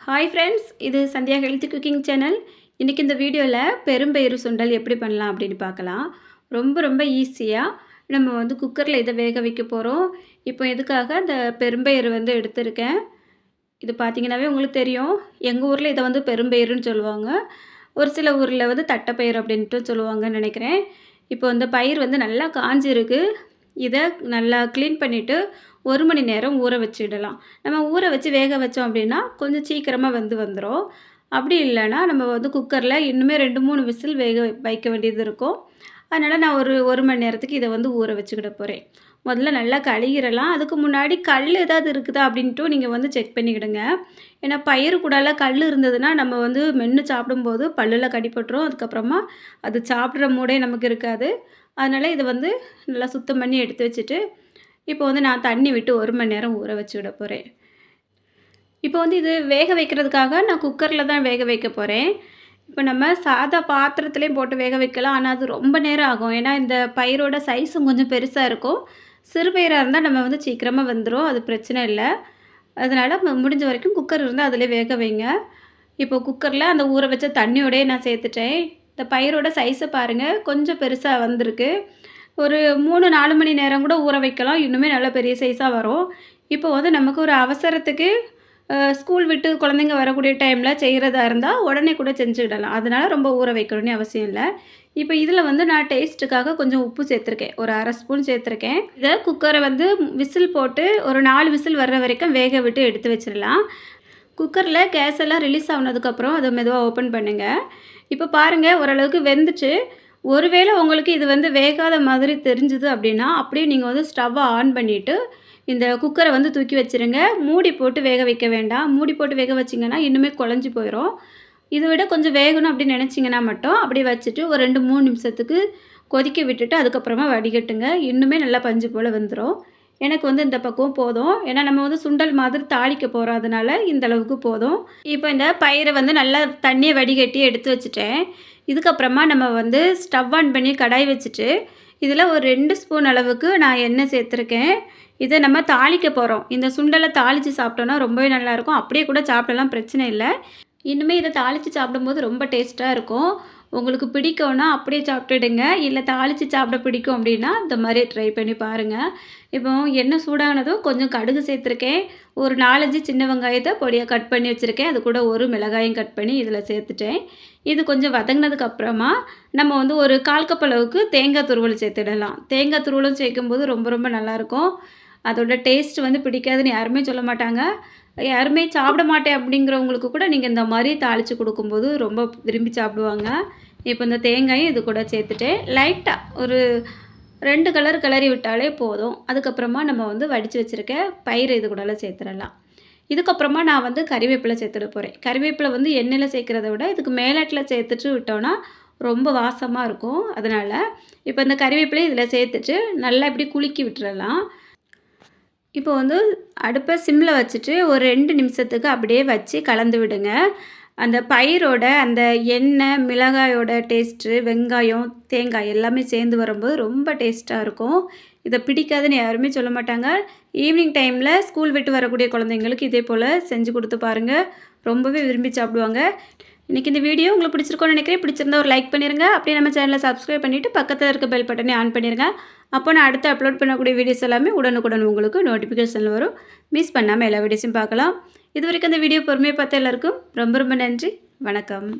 Hi friends, இது Sandhya healthy cooking channel. இன்றைக்கி இந்த வீடியோவில் பெரும்பயிறு சுண்டல் எப்படி பண்ணலாம் அப்படின்னு பார்க்கலாம். ரொம்ப ஈஸியாக நம்ம குக்கரில் இதை வேக வைக்க போகிறோம். இப்போ இதுக்காக இந்த பெரும்பயிறு எடுத்திருக்கேன். இது பார்த்திங்கனாவே உங்களுக்கு தெரியும். எங்கள் ஊரில் இதை பெரும்பயிறுன்னு சொல்லுவாங்க. ஒரு சில ஊரில் தட்டைப்பயிறு அப்படின்ட்டு சொல்லுவாங்கன்னு நினைக்கிறேன். இப்போ இந்த பயிர் நல்லா காஞ்சிருக்கு. இதை நல்லா க்ளீன் பண்ணிவிட்டு 1 மணி நேரம் ஊற வச்சிடலாம். நம்ம ஊற வச்சு வேக வச்சோம் அப்படின்னா கொஞ்சம் சீக்கிரமாக வந்துடும். அப்படி இல்லைன்னா நம்ம குக்கரில் இன்னுமே 2-3 விசில் வேக வைக்க வேண்டியது இருக்கும். அதனால் நான் ஒரு மணி நேரத்துக்கு இதை ஊற வச்சுக்கிட போகிறேன். முதல்ல நல்லா கழுகிடலாம். அதுக்கு முன்னாடி கல் ஏதாவது இருக்குதா அப்படின்ட்டு நீங்கள் செக் பண்ணிக்கிடுங்க. ஏன்னா பயிறு கூடலாம் கல் இருந்ததுன்னா நம்ம மென்று சாப்பிடும்போது பல்லில் கடிப்பட்டுரும். அதுக்கப்புறமா அது சாப்பிட்ற மூடே நமக்கு இருக்காது. அதனால் இதை நல்லா சுத்தம் பண்ணி எடுத்து வச்சுட்டு இப்போ நான் தண்ணி விட்டு 1 மணி நேரம் ஊற வச்சுக்கிட போகிறேன். இப்போ இது வேக வைக்கிறதுக்காக நான் குக்கரில் தான் வேக வைக்க போகிறேன். இப்போ நம்ம சாதா பாத்திரத்துலேயும் போட்டு வேக வைக்கலாம். ஆனால் அது ரொம்ப நேரம் ஆகும். ஏன்னா இந்த பயிரோட சைஸும் கொஞ்சம் பெருசாக இருக்கும். சிறு பயிராக இருந்தால் நம்ம சீக்கிரமாக வந்துடும். அது பிரச்சனை இல்லை. அதனால் முடிஞ்ச வரைக்கும் குக்கர் இருந்தால் அதிலே வேக வைங்க. இப்போ குக்கரில் அந்த ஊற வச்ச தண்ணியோடய நான் சேர்த்துட்டேன். இந்த பயிரோட சைஸை பாருங்கள், கொஞ்சம் பெருசாக வந்திருக்கு. ஒரு 3-4 மணி நேரம் கூட ஊற வைக்கலாம். இன்னுமே நல்ல பெரிய சைஸாக வரும். இப்போ நமக்கு ஒரு அவசரத்துக்கு ஸ்கூல் விட்டு குழந்தைங்க வரக்கூடிய டைமில் செய்கிறதா இருந்தால் உடனே கூட செஞ்சுக்கிடலாம். அதனால் ரொம்ப ஊற வைக்கணும்னு அவசியம் இல்லை. இப்போ இதில் நான் டேஸ்ட்டுக்காக கொஞ்சம் உப்பு சேர்த்துருக்கேன். ஒரு 1/2 ஸ்பூன் சேர்த்துருக்கேன். இதை குக்கரை விசில் போட்டு ஒரு 4 விசில் வர்ற வரைக்கும் வேக விட்டு எடுத்து வச்சிடலாம். குக்கரில் கேஸ் எல்லாம் ரிலீஸ் ஆனதுக்கப்புறம் அதை மெதுவாக ஓப்பன் பண்ணுங்கள். இப்போ பாருங்கள், ஓரளவுக்கு வெந்துச்சு. ஒருவேளை உங்களுக்கு இது வேகாத மாதிரி தெரிஞ்சுது அப்படின்னா அப்படியே நீங்கள் ஸ்டவ்வை ஆன் பண்ணிவிட்டு இந்த குக்கரை தூக்கி வச்சுருங்க. மூடி போட்டு வேக வைக்க வேண்டாம். மூடி போட்டு வேக வச்சிங்கன்னா இன்னுமே குழஞ்சி போயிடும். இதை விட கொஞ்சம் வேகணும் அப்படின்னு நினச்சிங்கன்னா மட்டும் அப்படியே வச்சுட்டு ஒரு 2-3 நிமிஷத்துக்கு கொதிக்க விட்டுட்டு அதுக்கப்புறமா வடிகட்டுங்க. இன்னுமே நல்லா பஞ்சு போல் வந்துடும். எனக்கு இந்த பக்கம் போதும். ஏன்னா நம்ம சுண்டல் மாதிரி தாளிக்க போகிறோம். அதனால் இந்த அளவுக்கு போதும். இப்போ இந்த பயிரை நல்லா தண்ணியை வடிகட்டி எடுத்து வச்சுட்டேன். இதுக்கப்புறமா நம்ம ஸ்டவ் ஆன் பண்ணி கடாய் வச்சுட்டு இதில் ஒரு 2 ஸ்பூன் அளவுக்கு நான் எண்ணெய் சேர்த்துருக்கேன். இதை நம்ம தாளிக்க போகிறோம். இந்த சுண்டலை தாளித்து சாப்பிட்டோன்னா ரொம்பவே நல்லாயிருக்கும். அப்படியே கூட சாப்பிடலாம், பிரச்சனை இல்லை. இன்னுமே இதை தாளித்து சாப்பிடும்போது ரொம்ப டேஸ்ட்டாக இருக்கும். உங்களுக்கு பிடிக்கும்னா அப்படியே சாப்பிட்டுடுங்க. இல்லை தாளித்து சாப்பிட பிடிக்கும் அப்படின்னா இந்த மாதிரி ட்ரை பண்ணி பாருங்கள். இப்போ எண்ணெய் சூடானதும் கொஞ்சம் கடுகு சேர்த்துருக்கேன். ஒரு 4-5 சின்ன வெங்காயத்தை பொடியாக கட் பண்ணி வச்சுருக்கேன். அது கூட ஒரு மிளகாயும் கட் பண்ணி இதில் சேர்த்துட்டேன். இது கொஞ்சம் வதங்கினதுக்கப்புறமா நம்ம ஒரு 1/4 கப் அளவுக்கு தேங்காய் துருவல் சேர்த்துடலாம். தேங்காய் துருவலும் சேர்க்கும்போது ரொம்ப நல்லாயிருக்கும். அதோட டேஸ்ட் பிடிக்காதுன்னு யாருமே சொல்ல மாட்டாங்க. யாருமே சாப்பிட மாட்டேன் அப்படிங்கிறவங்களுக்கு கூட நீங்கள் இந்த மாதிரி தாளித்து கொடுக்கும்போது ரொம்ப விரும்பி சாப்பிடுவாங்க. இப்போ இந்த தேங்காயும் இது கூட சேர்த்துட்டேன். லைட்டாக ஒரு 2 கலர் கிளறி விட்டாலே போதும். அதுக்கப்புறமா நம்ம வடித்து வச்சுருக்க பயிரை இது கூடலாம் சேர்த்துடலாம். இதுக்கப்புறமா நான் கறிவேப்பிலை சேர்த்துட போகிறேன். கறிவேப்பிலை எண்ணெயில் சேர்க்குறத விட இதுக்கு மேலாட்டில் சேர்த்துட்டு விட்டோன்னா ரொம்ப வாசமாக இருக்கும். அதனால் இப்போ இந்த கறிவேப்பிலை இதில் சேர்த்துட்டு நல்லா இப்படி குலுக்கி விட்டுறலாம். இப்போ அடுப்பை சிம்மில் வச்சுட்டு ஒரு 2 நிமிஷத்துக்கு அப்படியே வச்சு கலந்து விடுங்க. அந்த பயிரோட அந்த எண்ணெய், மிளகாயோட டேஸ்ட்டு, வெங்காயம், தேங்காய் எல்லாமே சேர்ந்து வரும்போது ரொம்ப டேஸ்ட்டாக இருக்கும். இதை பிடிக்காதுன்னு யாருமே சொல்ல மாட்டாங்க. ஈவினிங் டைமில் ஸ்கூல் விட்டு வரக்கூடிய குழந்தைங்களுக்கு இதே போல் செஞ்சு கொடுத்து பாருங்கள். ரொம்பவே விரும்பி சாப்பிடுவாங்க. இன்றைக்கி இந்த வீடியோ உங்களுக்கு பிடிச்சிருக்கோன்னு நினைக்கிறேன். பிடிச்சிருந்தா ஒரு லைக் பண்ணிடுங்க. அப்படியே நம்ம சேனலை சப்ஸ்கிரைப் பண்ணிவிட்டு பக்கத்தில் இருக்க பெல் பட்டனை ஆன் பண்ணிடுங்க. அப்போ நான் அடுத்து அப்லோட் பண்ணக்கூடிய வீடியோஸ் எல்லாமே உடனுக்குடன் உங்களுக்கு நோட்டிஃபிகேஷனில் வரும். மிஸ் பண்ணாமல் எல்லா வீடியோஸையும் பார்க்கலாம். இது வரைக்கும் அந்த வீடியோ பொறுமையாக பார்த்த எல்லாருக்கும் ரொம்ப நன்றி. வணக்கம்.